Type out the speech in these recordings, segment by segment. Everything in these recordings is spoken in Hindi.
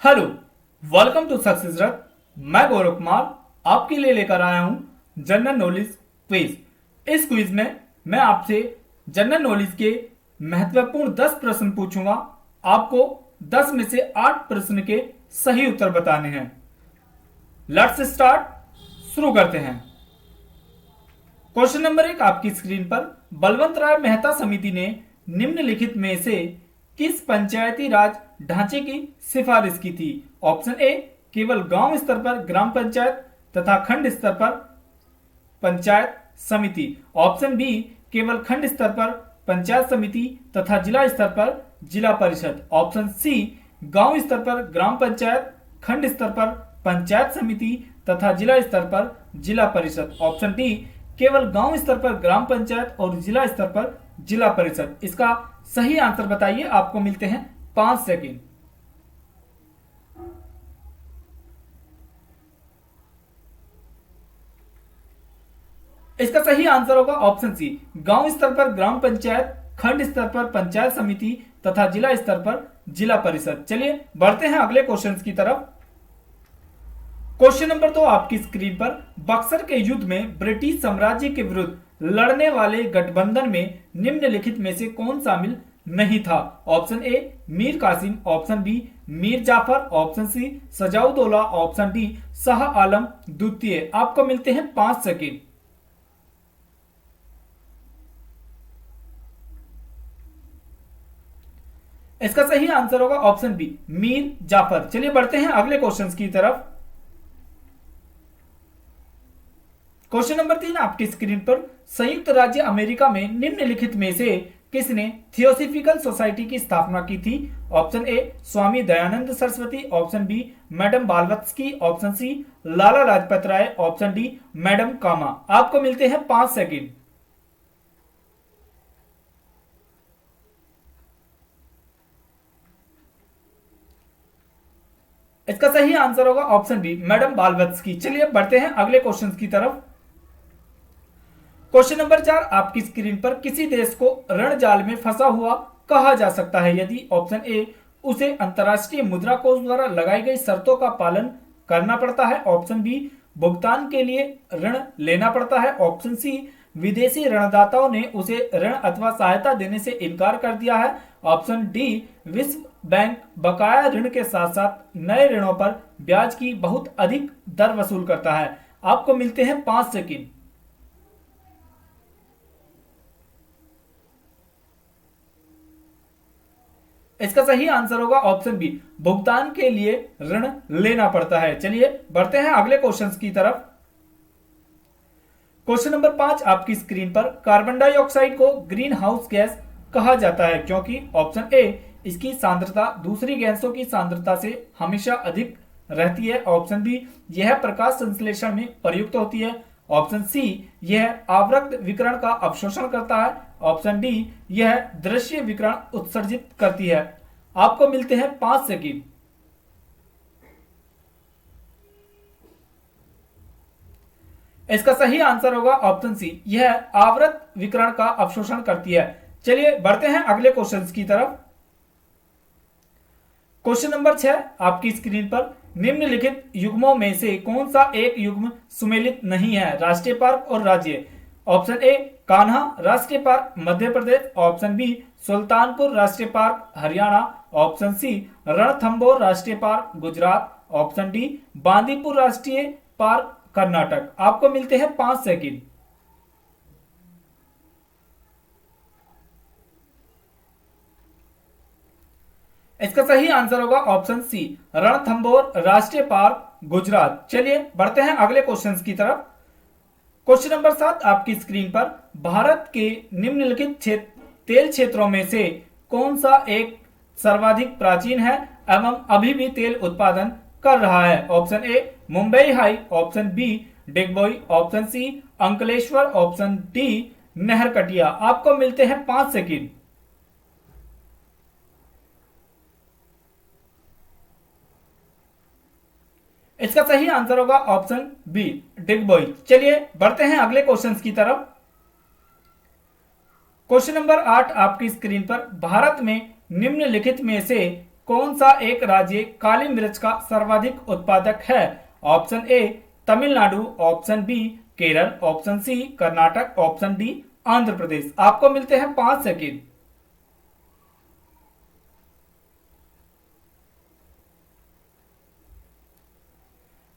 हेलो, वेलकम टू सक्सेस रथ। मैं गौरव कुमार आपके लिए लेकर आया हूं जनरल नॉलेज क्विज। इस क्विज में मैं आपसे जनरल नॉलेज के महत्वपूर्ण 10 प्रश्न पूछूंगा। आपको 10 में से 8 प्रश्न के सही उत्तर बताने हैं। लेट्स स्टार्ट, शुरू करते हैं। क्वेश्चन नंबर 1 आपकी स्क्रीन पर। बलवंत राय मेहता समिति ने निम्नलिखित में से किस पंचायती राज ढांचे की सिफारिश की थी? ऑप्शन ए, केवल गांव स्तर पर ग्राम पंचायत तथा खंड स्तर पर पंचायत समिति। ऑप्शन बी, केवल खंड स्तर पर पंचायत समिति तथा जिला स्तर पर जिला परिषद। ऑप्शन सी, गांव स्तर पर ग्राम पंचायत, खंड स्तर पर पंचायत समिति तथा जिला स्तर पर जिला परिषद। ऑप्शन डी, केवल गांव स्तर पर ग्राम पंचायत और जिला स्तर पर जिला परिषद। इसका सही आंसर बताइए। आपको मिलते हैं 5 सेकेंड। इसका सही आंसर होगा ऑप्शन सी, गांव स्तर पर ग्राम पंचायत, खंड स्तर पर पंचायत समिति तथा जिला स्तर पर जिला परिषद। चलिए बढ़ते हैं अगले क्वेश्चन की तरफ। क्वेश्चन नंबर 2 आपकी स्क्रीन पर। बक्सर के युद्ध में ब्रिटिश साम्राज्य के विरुद्ध लड़ने वाले गठबंधन में निम्नलिखित में से कौन शामिल नहीं था? Option A, Mir Qasim. Option B, Mir Jafar. Option C, Shujauddaula. Option D, Shah Alam द्वितीय। आपको मिलते हैं 5 सेकेंड। इसका सही आंसर होगा ऑप्शन बी, मीर जाफर। चलिए बढ़ते हैं अगले क्वेश्चन की तरफ। क्वेश्चन नंबर 3 आपकी स्क्रीन पर। संयुक्त राज्य अमेरिका में निम्नलिखित में से किसने थियोसॉफिकल सोसाइटी की स्थापना की थी? Option A, Swami Dayanand Saraswati. Option B, madam Blavatsky. Option C, Lala Lajpat Rai. Option D, madam Cama. आपको मिलते हैं 5 सेकेंड। इसका सही आंसर होगा ऑप्शन बी, मैडम बालवत्स्की। चलिए बढ़ते हैं अगले क्वेश्चन की तरफ। क्वेश्चन नंबर 4 आपकी स्क्रीन पर। किसी देश को ऋण जाल में फंसा हुआ कहा जा सकता है यदि? ऑप्शन ए, उसे अंतरराष्ट्रीय मुद्रा कोष द्वारा लगाई गई शर्तों का पालन करना पड़ता है। ऑप्शन बी, भुगतान के लिए ऋण लेना पड़ता है। ऑप्शन सी, विदेशी ऋणदाताओं ने उसे ऋण अथवा सहायता देने से इनकार कर दिया है। ऑप्शन डी, विश्व बैंक बकाया ऋण के साथ साथ नए ऋणों पर ब्याज की बहुत अधिक दर वसूल करता है। आपको मिलते हैं 5 सेकेंड। इसका सही आंसर होगा ऑप्शन बी, भुगतान के लिए ऋण लेना पड़ता है। चलिए बढ़ते हैं अगले क्वेश्चन की तरफ। क्वेश्चन नंबर 5 आपकी स्क्रीन पर। कार्बन डाइऑक्साइड को ग्रीन हाउस गैस कहा जाता है क्योंकि? ऑप्शन ए, इसकी सांद्रता दूसरी गैसों की सांद्रता से हमेशा अधिक रहती है। ऑप्शन बी, यह प्रकाश संश्लेषण में प्रयुक्त होती है। ऑप्शन सी, यह आवृत्त विकिरण का अवशोषण करता है। ऑप्शन डी, यह दृश्य विकिरण उत्सर्जित करती है। आपको मिलते हैं 5 सेकेंड। इसका सही आंसर होगा ऑप्शन सी, यह आवृत्त विकिरण का अवशोषण करती है। चलिए बढ़ते हैं अगले क्वेश्चन की तरफ। क्वेश्चन नंबर 6 आपकी स्क्रीन पर। निम्नलिखित युग्मों में से कौन सा एक युग्म सुमेलित नहीं है? राष्ट्रीय पार्क और राज्य। ऑप्शन ए, कान्हा राष्ट्रीय park Madhya Pradesh. Option B, Sultanpur राष्ट्रीय park Haryana. Option C, Ranthambore राष्ट्रीय park Gujarat. Option D, Bandipur राष्ट्रीय पार्क कर्नाटक। आपको मिलते हैं 5 सेकेंड। इसका सही आंसर होगा ऑप्शन सी, रणथंभौर राष्ट्रीय पार्क गुजरात। चलिए बढ़ते हैं अगले क्वेश्चन की तरफ। क्वेश्चन नंबर 7 आपकी स्क्रीन पर। भारत के निम्नलिखित तेल क्षेत्रों में से कौन सा एक सर्वाधिक प्राचीन है एवं अभी भी तेल उत्पादन कर रहा है? Option A, Mumbai High. Option B, Digboi. Option C, Ankleshwar. Option D, Naharkatiya. आपको मिलते हैं 5 सेकेंड। इसका सही आंसर होगा ऑप्शन बी, डिगबोई। चलिए बढ़ते हैं अगले क्वेश्चन की तरफ। क्वेश्चन नंबर 8 आपकी स्क्रीन पर। भारत में निम्नलिखित में से कौन सा एक राज्य काली मिर्च का सर्वाधिक उत्पादक है? Option A Tamil Nadu, option B Kerala, option C Karnataka, option D Andhra Pradesh. आपको मिलते हैं 5 सेकेंड।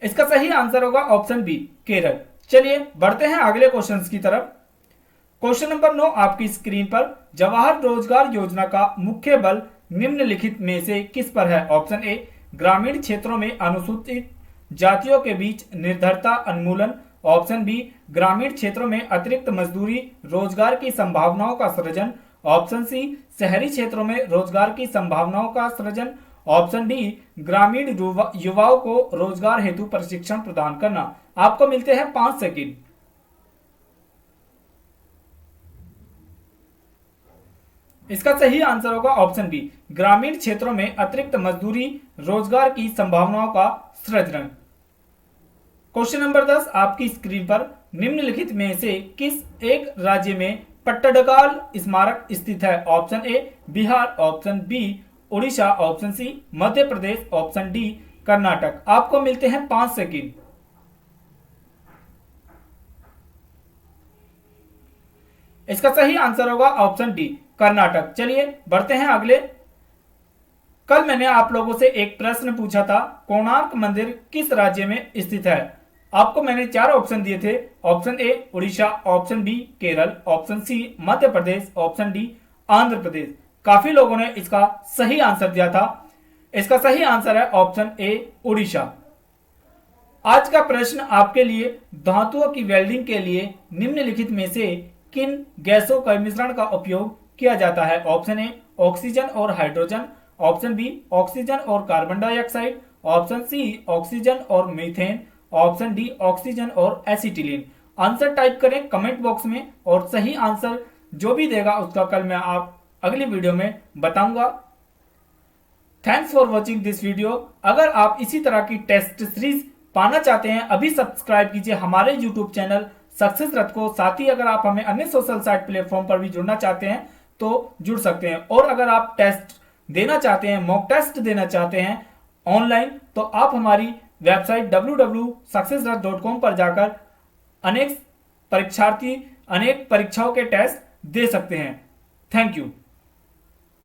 इसका सही आंसर होगा ऑप्शन बी केरल। चलिए बढ़ते हैं अगले क्वेश्चन की तरफ। क्वेश्चन नंबर 9 आपकी स्क्रीन पर, जवाहर रोजगार योजना का मुख्य बल निम्नलिखित में से किस पर है? ऑप्शन ए ग्रामीण क्षेत्रों में अनुसूचित जातियों के बीच निर्धरता उन्मूलन, ऑप्शन बी ग्रामीण क्षेत्रों में अतिरिक्त मजदूरी रोजगार की संभावनाओं का सृजन, ऑप्शन सी शहरी क्षेत्रों में रोजगार की संभावनाओं का सृजन, ऑप्शन डी ग्रामीण युवाओं को रोजगार हेतु प्रशिक्षण प्रदान करना। आपको मिलते हैं 5 सेकंड। इसका सही आंसर होगा ऑप्शन बी ग्रामीण क्षेत्रों में अतिरिक्त मजदूरी रोजगार की संभावनाओं का सृजन। क्वेश्चन नंबर 10 आपकी स्क्रीन पर, निम्नलिखित में से किस एक राज्य में पट्टडकाल स्मारक स्थित है? Option A Bihar, option B Orissa, option C Madhya Pradesh, option D Karnataka. आपको मिलते हैं 5 सेकंड। इसका सही आंसर होगा ऑप्शन डी कर्नाटक। चलिए बढ़ते हैं अगले। कल मैंने आप लोगों से एक प्रश्न पूछा था, कोणार्क मंदिर किस राज्य में स्थित है? आपको मैंने 4 ऑप्शन दिए थे। Option A Orissa, option B Kerala, option C Madhya Pradesh, option D Andhra Pradesh. काफी लोगों ने इसका सही आंसर दिया था। इसका सही आंसर है ऑप्शन ए उड़ीसा। आज का प्रश्न आपके लिए, धातुओं की वेल्डिंग के लिए निम्नलिखित में से किन गैसों का मिश्रण का उपयोग किया जाता है? ऑप्शन ए ऑक्सीजन और हाइड्रोजन, ऑप्शन बी ऑक्सीजन और carbon dioxide, option C oxygen और मीथेन, ऑप्शन डी ऑक्सीजन और एसिटिलीन। आंसर टाइप करें कमेंट बॉक्स में, और सही आंसर जो भी देगा उसका कल मैं आप अगली वीडियो में बताऊंगा। Thanks for watching this video. अगर आप इसी तरह की टेस्ट सीरीज पाना चाहते हैं, अभी सब्सक्राइब कीजिए हमारे यूट्यूब चैनल सक्सेस रथ को। साथ ही अगर आप हमें अन्य सोशल साइट प्लेटफॉर्म पर भी जुड़ना चाहते हैं तो जुड़ सकते हैं। और अगर आप टेस्ट देना चाहते हैं, मॉक टेस्ट देना चाहते हैं ऑनलाइन, तो आप हमारी वेबसाइट www.successrath.com पर जाकर अनेक परीक्षार्थी अनेक परीक्षाओं के टेस्ट दे सकते हैं। Thank you.